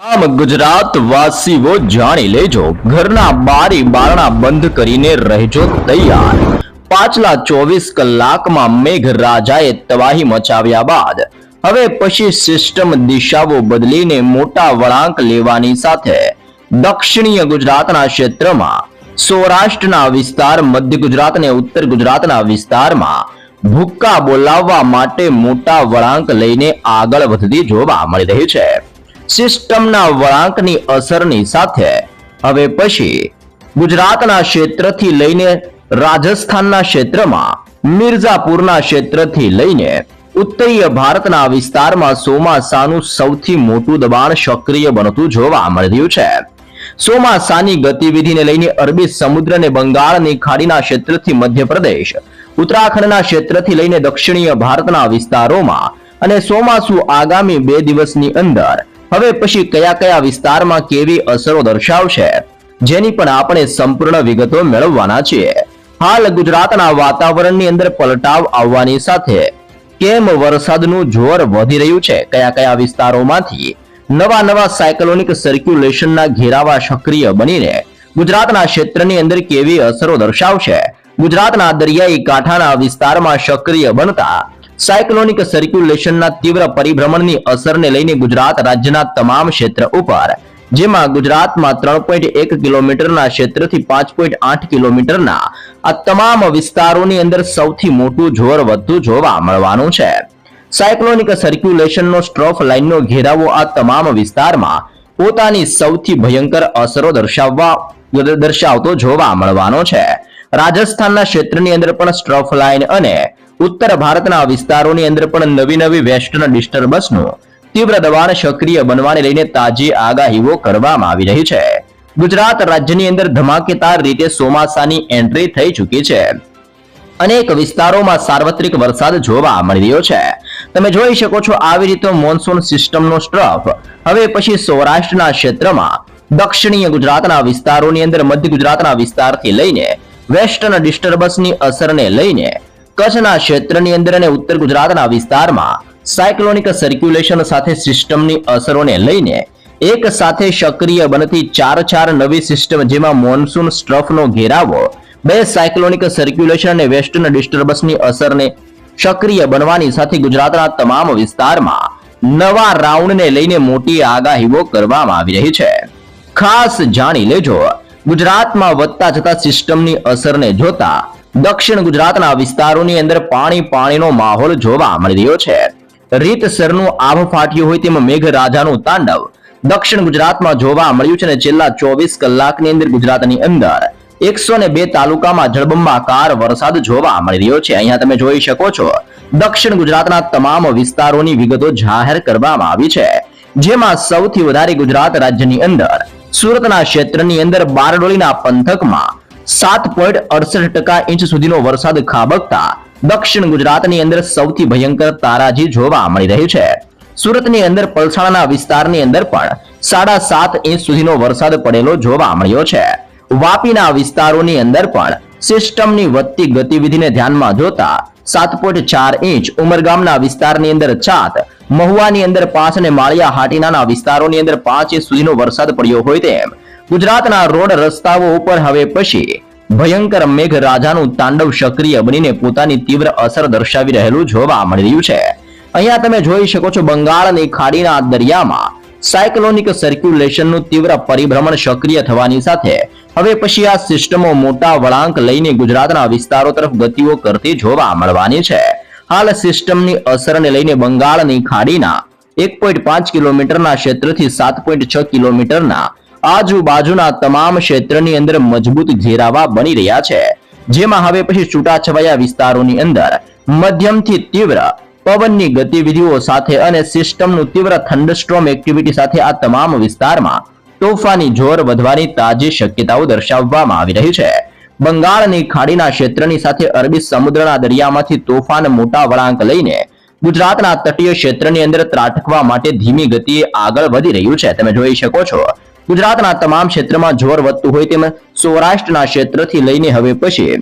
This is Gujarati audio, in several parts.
આમ ગુજરાત વાસીઓ જાણી લેજો, ઘરના બારી બારણા બંધ કરીને રહેજો તૈયાર. પાછલા 24 કલાકમાં મેઘરાજાએ તબાહી મચાવ્યા બાદ હવે પછી સિસ્ટમ દિશાઓ બદલીને મોટા વળાંક લેવાની સાથે દક્ષિણીય ગુજરાતના ક્ષેત્રમાં, સૌરાષ્ટ્રના વિસ્તાર, મધ્ય ગુજરાત અને ઉત્તર ગુજરાતના વિસ્તારમાં ભૂક્કા બોલાવવા માટે મોટા વળાંક લઈને આગળ વધતી જોવા મળી રહી છે. સિસ્ટમના વળાંકની અસરની સાથે હવે પછી ગુજરાતના ક્ષેત્રથી લઈને રાજસ્થાનના ક્ષેત્રમાં, મિર્ઝાપુરના ક્ષેત્રથી લઈને ઉત્તરીય ભારતના વિસ્તારમાં ચોમાસાનું સૌથી મોટું દબાણ સક્રિય બનતું જોવા મળી રહ્યું છે. ચોમાસાની ગતિવિધિને લઈને અરબી સમુદ્ર અને બંગાળની ખાડીના ક્ષેત્રથી મધ્યપ્રદેશ, ઉત્તરાખંડના ક્ષેત્રથી લઈને દક્ષિણીય ભારતના વિસ્તારોમાં અને ચોમાસું આગામી 2 દિવસની અંદર હવે પછી કયા કયા વિસ્તારમાં કેવી અસરો દર્શાવશે, જેની પણ આપણે સંપૂર્ણ વિગતો મેળવવાના છીએ. હાલ ગુજરાતના વાતાવરણની અંદર પલટાવ આવવાની સાથે કેમ વરસાદનું જોર વધી રહ્યું છે, કયા કયા વિસ્તારોમાંથી નવા સાયક્લોનિક સર્ક્યુલેશનના ઘેરાવા સક્રિય બનીને ગુજરાતના ક્ષેત્રની અંદર કેવી અસરો દર્શાવશે, ગુજરાતના દરિયાઈ કાંઠાના વિસ્તારમાં સક્રિય બનતા સાયક્લોનિક સર્ક્યુલેશનના તીવ્ર પરિભ્રમણની અસરને લઈને ગુજરાત રાજ્યના તમામ ક્ષેત્ર ઉપર, જેમાં ગુજરાતમાં 3.1 કિલોમીટરના ક્ષેત્રથી 5.8 કિલોમીટરના આ તમામ વિસ્તારોની અંદર સૌથી મોટું જોર વધતું જોવા મળવાનું છે. સાયક્લોનિક સર્ક્યુલેશનનો સ્ટ્રોફ લાઇનનો ઘેરાવો આ તમામ વિસ્તારમાં પોતાની સૌથી ભયંકર અસરો દર્શાવતો જોવા મળવાનો છે. રાજસ્થાનના ક્ષેત્રની અંદર પણ સ્ટ્રોફ લાઇન અને ઉત્તર ભારતના વિસ્તારોની અંદર પણ નવી વેસ્ટર્ન ડિસ્ટર્બન્સનું તીવ્ર દબાણ સક્રિય બનવાને લઈને તાજી આગાહીઓ કરવામાં આવી રહી છે. ગુજરાત રાજ્યની અંદર ધમાકેદાર રીતે ચોમાસાની એન્ટ્રી થઈ ચૂકી છે. અનેક વિસ્તારોમાં સાર્વત્રિક વરસાદ જોવા મળી રહ્યો છે. તમે જોઈ શકો છો, આવી રીતે મોન્સૂન સિસ્ટમનો સ્ટ્રફ હવે પછી સૌરાષ્ટ્રના ક્ષેત્રમાં, દક્ષિણીય ગુજરાતના વિસ્તારોની અંદર, મધ્ય ગુજરાતના વિસ્તારથી લઈને વેસ્ટર્ન ડિસ્ટર્બન્સની અસરને લઈને કચ્છના ક્ષેત્રની અંદર અને ઉત્તર ગુજરાતના વિસ્તારમાં સાયક્લોનિક સર્ક્યુલેશન સાથે સિસ્ટમની અસરોને લઈને એક સાથે સક્રિય બનતી 4 નવી સિસ્ટમ, જેમાં મોન્સૂન સ્ટ્રફનો ઘેરાવો, 2 સાયક્લોનિક સર્ક્યુલેશન અને વેસ્ટર્ન ડિસ્ટર્બન્સની અસરને સક્રિય બનવાની સાથે ગુજરાતના તમામ વિસ્તારમાં નવા રાઉન્ડને લઈને મોટી આગાહીઓ કરવામાં આવી રહી છે. ખાસ જાણી લેજો, ગુજરાતમાં વધતા જતા સિસ્ટમની અસરને જોતા દક્ષિણ ગુજરાતના વિસ્તારોની અંદર પાણીનો માહોલ જોવા મળી રહ્યો છે. રીતસરનું આભ ફાટ્યું હોય તેમ મેઘરાજાનું તાંડવ દક્ષિણ ગુજરાતમાં જોવા મળ્યું છે અને છેલ્લા 24 કલાકની અંદર ગુજરાતની અંદર 102 તાલુકામાં જળબંબાકાર વરસાદ જોવા મળી રહ્યો છે. અહીંયા તમે જોઈ શકો છો, દક્ષિણ ગુજરાતના તમામ વિસ્તારોની વિગતો જાહેર કરવામાં આવી છે, જેમાં સૌથી વધારે ગુજરાત રાજ્યની અંદર સુરતના ક્ષેત્રની અંદર બારડોલીના પંથકમાં 7.68% ઇંચ સુધીનો વરસાદ ખાબકતા દક્ષિણ ગુજરાતની અંદર સૌથી ભયંકર તારાજી જોવા મળી રહી છે. સુરતની અંદર પલસાણાના વિસ્તારની અંદર પણ 7.5 ઇંચ સુધીનો વરસાદ પડેલો જોવા મળ્યો છે. વાપીના વિસ્તારોની અંદર પણ સિસ્ટમની વધતી ગતિવિધિને ધ્યાનમાં જોતા 7.4 ઇંચ, ઉમરગામના વિસ્તારની અંદર 7, મહુવાની અંદર 5 અને માળિયા હાટીનાના વિસ્તારોની અંદર 5 ઇંચ સુધીનો વરસાદ પડ્યો હોય તેમ ગુજરાતના રોડ રસ્તાઓ ઉપર હવે પછી ભયંકર મેઘરાજાનું તાંડવ સક્રિય બનીને પોતાની તીવ્ર અસર દર્શાવી રહેલું જોવા મળી રહ્યું છે. અહીંયા તમે જોઈ શકો છો, બંગાળની ખાડીના દરિયામાં સાયક્લોનિક સર્ક્યુલેશનનું તીવ્ર પરિભ્રમણ સક્રિય થવાની સાથે હવે પછી આ સિસ્ટમો મોટા વળાંક લઈને ગુજરાતના વિસ્તારો તરફ ગતિઓ કરતી જોવા મળવાની છે. હાલ સિસ્ટમની અસરને લઈને બંગાળની ખાડીના 1.5 કિલોમીટરના ક્ષેત્રથી 7.6 કિલોમીટરના આજુબાજુના તમામ ક્ષેત્રની અંદર મજબૂત ઘેરાવા બની રહ્યા છે, જેમાં હવે પછી છૂટાછવાયા વિસ્તારોની અંદર મધ્યમથી તીવ્ર પવનની ગતિવિધિઓ સાથે અને સિસ્ટમનું તીવ્ર થંડરસ્ટોર્મ એક્ટિવિટી સાથે આ તમામ વિસ્તારમાં તોફાની જોર વધવાની તાજી શક્યતાઓ દર્શાવવામાં આવી રહી છે. બંગાળની ખાડીના ક્ષેત્રની સાથે અરબી સમુદ્રના દરિયામાંથી તોફાન મોટા વળાંક લઈને ગુજરાતના તટીય ક્ષેત્રની અંદર ત્રાટકવા માટે ધીમી ગતિએ આગળ વધી રહ્યું છે. તમે જોઈ શકો છો, ગુજરાતના તમામ ક્ષેત્રમાં જોર વધતું હોય તેમ સૌરાષ્ટ્રના ક્ષેત્રથી લઈને હવે પછી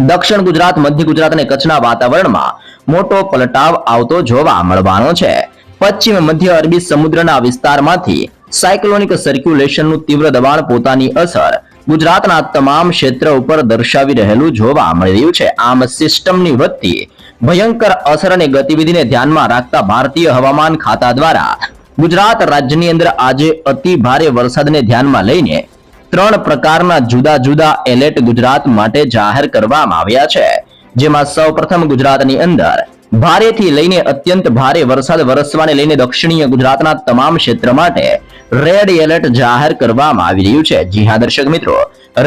દક્ષિણ ગુજરાત, મધ્ય ગુજરાત અને કચ્છના વાતાવરણમાં મોટો પલટાવ આવતો જોવા મળવાનો છે. પશ્ચિમ મધ્ય અરબી સમુદ્રના વિસ્તારમાંથી સાયક્લોનિક સર્ક્યુલેશનનું તીવ્ર દબાણ પોતાની અસર ગુજરાતના તમામ ક્ષેત્ર ઉપર દર્શાવી રહેલું જોવા મળી રહ્યું છે. આમ સિસ્ટમની વધતી ભયંકર અસર અને ગતિવિધિને ધ્યાનમાં રાખતા ભારતીય હવામાન ખાતા દ્વારા ગુજરાત રાજ્યની અંદર આજે અતિ ભારે વરસાદને ધ્યાનમાં લઈને 3 પ્રકારના જુદા જુદા એલર્ટ ગુજરાત માટે જાહેર કરવામાં આવ્યા છે. જેમાં સૌપ્રથમ ગુજરાતની અંદર ભારેથી લઈને અત્યંત ભારે વરસાદ વરસવાને લઈને દક્ષિણીય ગુજરાતના તમામ ક્ષેત્ર માટે રેડ એલર્ટ જાહેર કરવામાં આવી રહ્યું છે. જી હા દર્શક મિત્રો,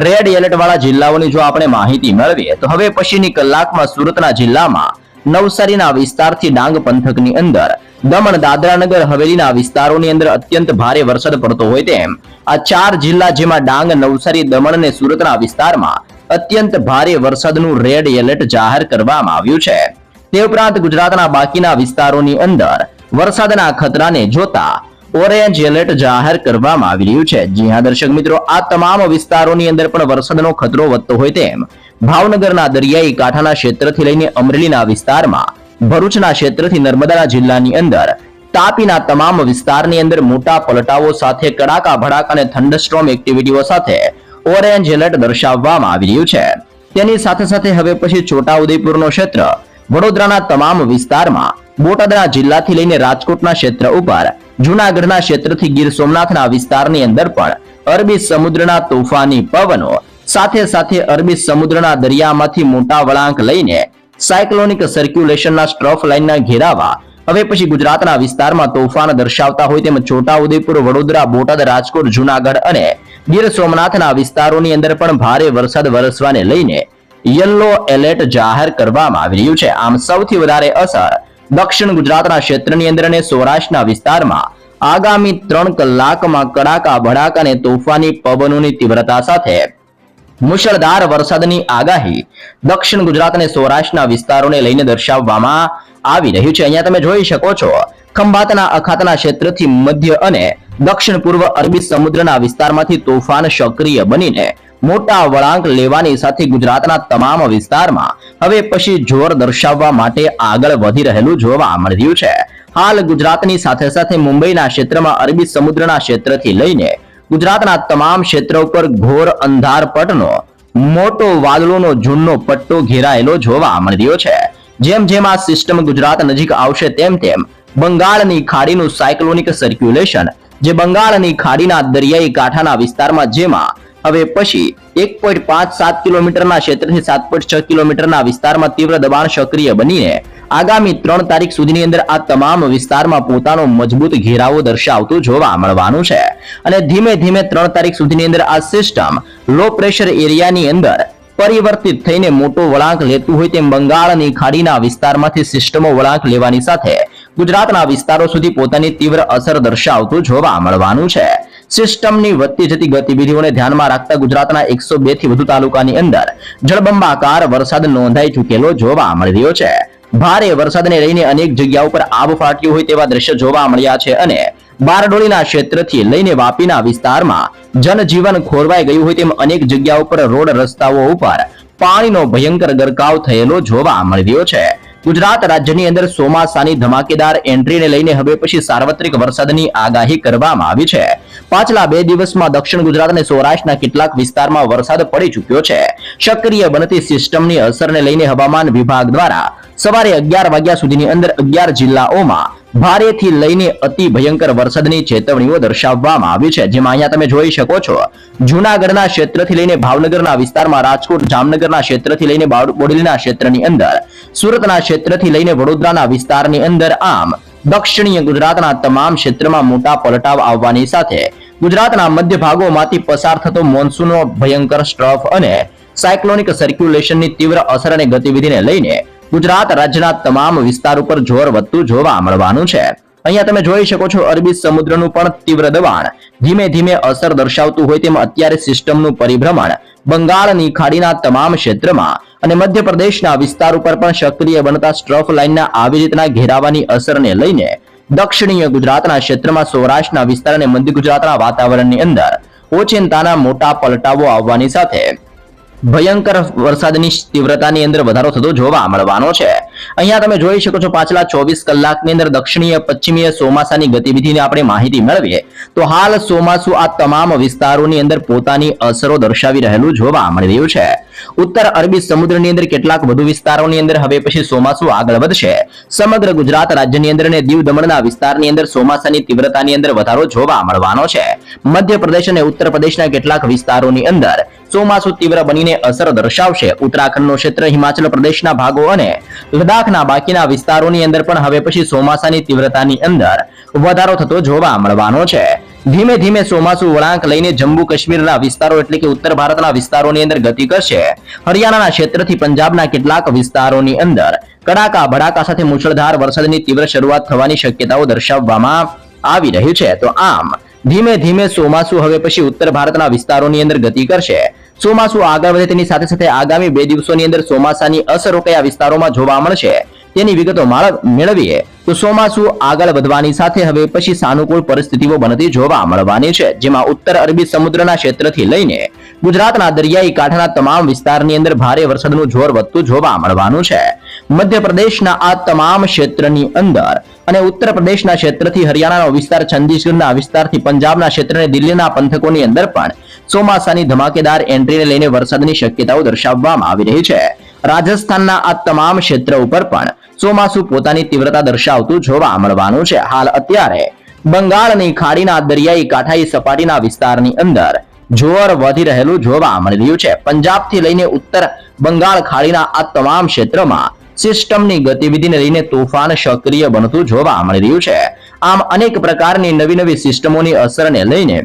રેડ એલર્ટ વાળા જિલ્લાઓની જો આપણે માહિતી મેળવીએ તો હવે પછીની કલાકમાં સુરતના જિલ્લામાં, નવસારીના વિસ્તારથી ડાંગ પંથકની અંદર, દમણ દાદરા નગર હવેલીના વિસ્તારોની અંદર અત્યંત ભારે વરસાદ પડતો હોય તેમ આ 4 જિલ્લા જેમાં ડાંગ, નવસારી, દમણ અને સુરતના વિસ્તારમાં અત્યંત ભારે વરસાદનું રેડ એલર્ટ જાહેર કરવામાં આવ્યું છે. તે ઉપરાંત ગુજરાતના બાકીના વિસ્તારોની અંદર વરસાદના ખતરાને જોતા ઓરેન્જ એલર્ટ જાહેર કરવામાં આવી રહ્યું છે. જી હા દર્શક મિત્રો, આ તમામ વિસ્તારોની અંદર પણ વરસાદનો ખતરો વધતો હોય તેમ ભાવનગરના દરિયાઈ કાંઠાના ક્ષેત્રથી લઈને અમરેલીના વિસ્તારમાં, ભરૂચના ક્ષેત્રથી નર્મદાના જિલ્લાની અંદર, તાપીના તમામ વિસ્તારની અંદર મોટા પલટાઓ સાથે કડાકા ભડાકા અને થંડરસ્ટોર્મ એક્ટિવિટીઓ સાથે ઓરેન્જ એલર્ટ દર્શાવવામાં આવી રહ્યું છે. તેની સાથે સાથે હવે પછી છોટાઉદેપુરનો ક્ષેત્ર, વડોદરાના તમામ વિસ્તારમાં, બોટાદના જિલ્લાથી લઈને રાજકોટના ક્ષેત્ર ઉપર, જૂનાગઢના ક્ષેત્રથી ગીર સોમનાથના વિસ્તારની અંદર પણ અરબી સમુદ્રના તોફાની પવનો સાથે સાથે અરબી સમુદ્રના દરિયામાંથી મોટા વળાંક લઈને સાયક્લોનિક સર્ક્યુલેશનના સ્ટ્રફ લાઇનના ઘેરાવા હવે પછી ગુજરાતના વિસ્તારમાં તોફાન દર્શાવતા હોય તેમ છોટાઉદેપુર, વડોદરા, બોટાદ, રાજકોટ, જૂનાગઢ અને ગીર સોમનાથના વિસ્તારોની અંદર પણ ભારે વરસાદ વરસવાને લઈને યલો એલર્ટ જાહેર કરવામાં આવી રહ્યું છે. આમ સૌથી વધારે અસર દક્ષિણ ગુજરાતના ક્ષેત્રની અંદર અને સૌરાષ્ટ્રના વિસ્તારમાં આગામી 3 કલાકમાં કડાકા ભડાકા અને તોફાની પવનોની તીવ્રતા સાથે મુશળધાર વરસાદની આગાહી દક્ષિણ ગુજરાત અને સૌરાષ્ટ્રના વિસ્તારોને લઈને દર્શાવવામાં આવી રહ્યું છે. અહીંયા તમે જોઈ શકો છો, ખંભાતના અખાતના ક્ષેત્રથી મધ્ય અને દક્ષિણ પૂર્વ અરબી સમુદ્રના વિસ્તારમાંથી તોફાન સક્રિય બનીને મોટા વળાંક લેવાની સાથે ગુજરાતના તમામ વિસ્તારમાં હવે પછી જોર દર્શાવવા માટે આગળ વધી રહેલું જોવા મળી રહ્યું છે. હાલ ગુજરાતની સાથે સાથે મુંબઈના ક્ષેત્રમાં અરબી સમુદ્રના ક્ષેત્રથી લઈને ગુજરાતના તમામ ક્ષેત્ર ઉપર ઘોર અંધારપટનો મોટો વાદળોનો ઝુંડનો પટ્ટો ઘેરાયેલો જોવા મળી રહ્યો છે. જેમ જેમ આ સિસ્ટમ ગુજરાત નજીક આવશે તેમ તેમ બંગાળની ખાડીનું સાયક્લોનિક સર્ક્યુલેશન, જે બંગાળની ખાડીના દરિયાઈ કાંઠાના વિસ્તારમાં, જેમાં હવે પછી 1.57 કિલોમીટરના ક્ષેત્રથી 7.6 કિલોમીટરના વિસ્તારમાં તીવ્ર દબાણ સક્રિય બનીને આગામી 3 તારીખ સુધીની અંદર આ તમામ વિસ્તારમાં પોતાનો મજબૂત ઘેરાવો દર્શાવતું જોવા મળવાનું છે. અને ધીમે ધીમે 3 તારીખ સુધીની અંદર આ સિસ્ટમ લો પ્રેશર એરિયાની અંદર પરિવર્તિત થઈને મોટો વળાંક લેતું હોય તેમ બંગાળની ખાડીના વિસ્તારમાંથી સિસ્ટમો વળાંક લેવાની સાથે ગુજરાતના વિસ્તારો સુધી પોતાની તીવ્ર અસર દર્શાવતું જોવા મળવાનું છે. સિસ્ટમની વધતી જતી ગતિવિધિઓને ધ્યાનમાં રાખતા ગુજરાતના 102 થી વધુ તાલુકાની અંદર જળબંબાકાર વરસાદ નોંધાઈ ચૂકેલો જોવા મળી રહ્યો છે. ભારે વરસાદને લઈને અનેક જગ્યાઓ પર આબ ફાટ્યું હોય તેવા દ્રશ્ય જોવા મળ્યા છે અને બારડોલીના ક્ષેત્રથી લઈને વાપીના વિસ્તારમાં જનજીવન ખોરવાઈ ગયું હોય તેમ અનેક જગ્યાઓ પર રોડ રસ્તાઓ ઉપર પાણીનો ભયંકર ગરકાવ થયેલો જોવા મળી રહ્યો છે. ગુજરાત રાજ્યની અંદર ચોમાસાની ધમાકેદાર એન્ટ્રીને લઈને હવે પછી સાર્વત્રિક વરસાદની આગાહી કરવામાં આવી છે. પાછલા 2 દિવસમાં દક્ષિણ ગુજરાત અને સૌરાષ્ટ્રના કેટલાક વિસ્તારમાં વરસાદ પડી ચૂક્યો છે. સક્રિય બનતી સિસ્ટમની અસરને લઈને હવામાન વિભાગ દ્વારા સવારે 11 વાગ્યા સુધીની અંદર 11 જિલ્લાઓમાં ભારેથી લઈને અતિ ભયંકર વરસાદની ચેતવણીઓ દર્શાવવામાં આવી છે. જેમાં અહીંયા તમે જોઈ શકો છો, જૂનાગઢના ક્ષેત્રથી લઈને ભાવનગરના વિસ્તારમાં, રાજકોટ, જામનગરના ક્ષેત્રથી લઈને બોડેલીના ક્ષેત્રની અંદર, સુરતના ક્ષેત્રથી લઈને વડોદરાના વિસ્તારની અંદર, આમ દક્ષિણીય ગુજરાતના તમામ ક્ષેત્રમાં મોટા પલટાવ આવવાની સાથે ગુજરાતના મધ્ય ભાગોમાંથી પસાર થતો મોન્સૂનનો ભયંકર સ્ટ્રફ અને સાયક્લોનિક સર્ક્યુલેશનની તીવ્ર અસર અને ગતિવિધિને લઈને ગુજરાત રાજ્યના તમામ વિસ્તાર ઉપર જોર વધતું જોવા મળવાનું છે. અહીંયા તમે જોઈ શકો છો, અરબી સમુદ્રનું પણ તીવ્ર દબાણ ધીમે ધીમે અસર દર્શાવતું હોય તેમ અત્યારે સિસ્ટમનું પરિભ્રમણ બંગાળની ખાડીના તમામ ક્ષેત્રમાં અને મધ્યપ્રદેશના વિસ્તાર ઉપર પણ સક્રિય બનતા સ્ટ્રફ લાઇનના આવી રીતના ઘેરાવાની અસરને લઈને દક્ષિણીય ગુજરાતના ક્ષેત્રમાં, સૌરાષ્ટ્રના વિસ્તાર અને મધ્ય ગુજરાતના વાતાવરણની અંદર ઓચિંતાના મોટા પલટાવો આવવાની સાથે ભયંકર વરસાદની તીવ્રતાની અંદર વધારો થતો જોવા મળવાનો છે. અહીંયા તમે જોઈ શકો છો પાછલા 24 કલાકની અંદર દક્ષિણીય પશ્ચિમીય ચોમાસાની ગતિવિધિની આપણે માહિતી મેળવીએ તો હાલ ચોમાસું આ તમામ વિસ્તારોની અંદર પોતાની અસરો દર્શાવી રહેલું જોવા મળી રહ્યું છે. ઉત્તર અરબી સમુદ્રની અંદર કેટલાક વધુ વિસ્તારોની અંદર હવે પછી ચોમાસું આગળ વધશે. સમગ્ર ગુજરાત રાજ્યની અંદર અને દીવ દમણના વિસ્તારની અંદર ચોમાસાની તીવ્રતાની અંદર વધારો જોવા મળવાનો છે. મધ્યપ્રદેશ અને ઉત્તર પ્રદેશના કેટલાક વિસ્તારોની અંદર ચોમાસું તીવ્ર બનીને અસર દર્શાવશે. ઉત્તરાખંડનું ક્ષેત્ર, હિમાચલ પ્રદેશના ભાગો અને લદ્દાખના બાકીના વિસ્તારોની અંદર પણ હવે પછી ચોમાસાની તીવ્રતાની અંદર વધારો થતો જોવા મળવાનો છે. ધીમે ધીમે ચોમાસું વળાંક લઈને જમ્મુ કાશ્મીરના વિસ્તારો એટલે કે ઉત્તર ભારતના વિસ્તારોની અંદર ગતિ કરશે. હરિયાણાના ક્ષેત્રથી પંજાબના કેટલાક વિસ્તારોની અંદર કડાકા ભડાકા સાથે મુશળધાર વરસાદની તીવ્ર શરૂઆત થવાની શક્યતાઓ દર્શાવવામાં આવી રહી છે. તો આમ ધીમે ધીમે ચોમાસું હવે પછી ઉત્તર ભારતના વિસ્તારોની અંદર ગતિ કરશે. ચોમાસું આગળ વધે તેની સાથે સાથે આગામી 2 દિવસોની અંદર ચોમાસાની અસરો કયા વિસ્તારોમાં જોવા મળશે તેની વિગતો મેળવીએ તો ચોમાસું આગળ વધવાની સાથે હવે પછી સાનુકૂળ પરિસ્થિતિઓ બનતી જોવા મળવાની છે, જેમાં ઉત્તર અરબી સમુદ્રના ક્ષેત્રથી લઈને ગુજરાતના દરિયાઈ કાંઠાના તમામ વિસ્તારની અંદર ભારે વરસાદનું જોર વધતું જોવા મળવાનું છે. મધ્યપ્રદેશના આ તમામ ક્ષેત્રની અંદર અને ઉત્તર પ્રદેશના ક્ષેત્રથી હરિયાણાનો વિસ્તાર, છત્તીસગઢના વિસ્તારથી પંજાબના ક્ષેત્ર અને દિલ્હીના પંથકોની અંદર પણ ચોમાસાની ધમાકેદાર એન્ટ્રીને લઈને વરસાદની શક્યતાઓ દર્શાવવામાં આવી રહી છે. રાજસ્થાનના આ તમામ ક્ષેત્ર ઉપર પણ ચોમાસું પોતાની તીવ્રતા દર્શાવતું જોવા મળવાનું છે. હાલ અત્યારે બંગાળની ખાડીના દરિયાઈ કાંઠાઈ સપાટીના વિસ્તારની અંદર જોર વધી રહેલું જોવા મળી રહ્યું છે. પંજાબથી લઈને ઉત્તર બંગાળ ખાડીના આ તમામ ક્ષેત્રમાં સિસ્ટમની ગતિવિધિને લઈને તોફાન સક્રિય બનતું જોવા મળી રહ્યું છે. આમ અનેક પ્રકારની નવી સિસ્ટમોની અસરને લઈને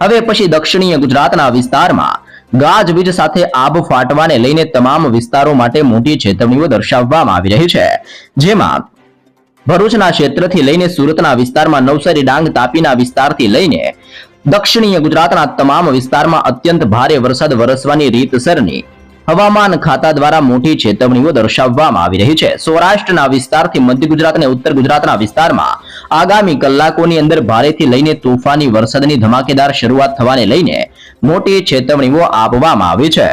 હવે પછી દક્ષિણીય ગુજરાતના વિસ્તારમાં ગાજવીજ સાથે આબ ફાટવાને લઈને તમામ વિસ્તારો માટે મોટી ચેતવણીઓ દર્શાવવામાં આવી રહી છે, જેમાં ભરૂચના ક્ષેત્રથી લઈને સુરતના વિસ્તારમાં, નવસારી, ડાંગ, તાપીના વિસ્તારથી લઈને દક્ષિણીય ગુજરાતના તમામ વિસ્તારમાં અત્યંત ભારે વરસાદ વરસવાની રીતસરની હવામાન ખાતા દ્વારા મોટી ચેતવણીઓ દર્શાવવામાં આવી રહી છે. સૌરાષ્ટ્રના વિસ્તારથી મધ્ય ગુજરાત અને ઉત્તર ગુજરાતના વિસ્તારમાં આગામી કલાકોની અંદર ભારેથી લઈને તોફાની વરસાદની ધમાકેદાર શરૂઆત થવાને લઈને મોટી ચેતવણીઓ આપવામાં આવી છે.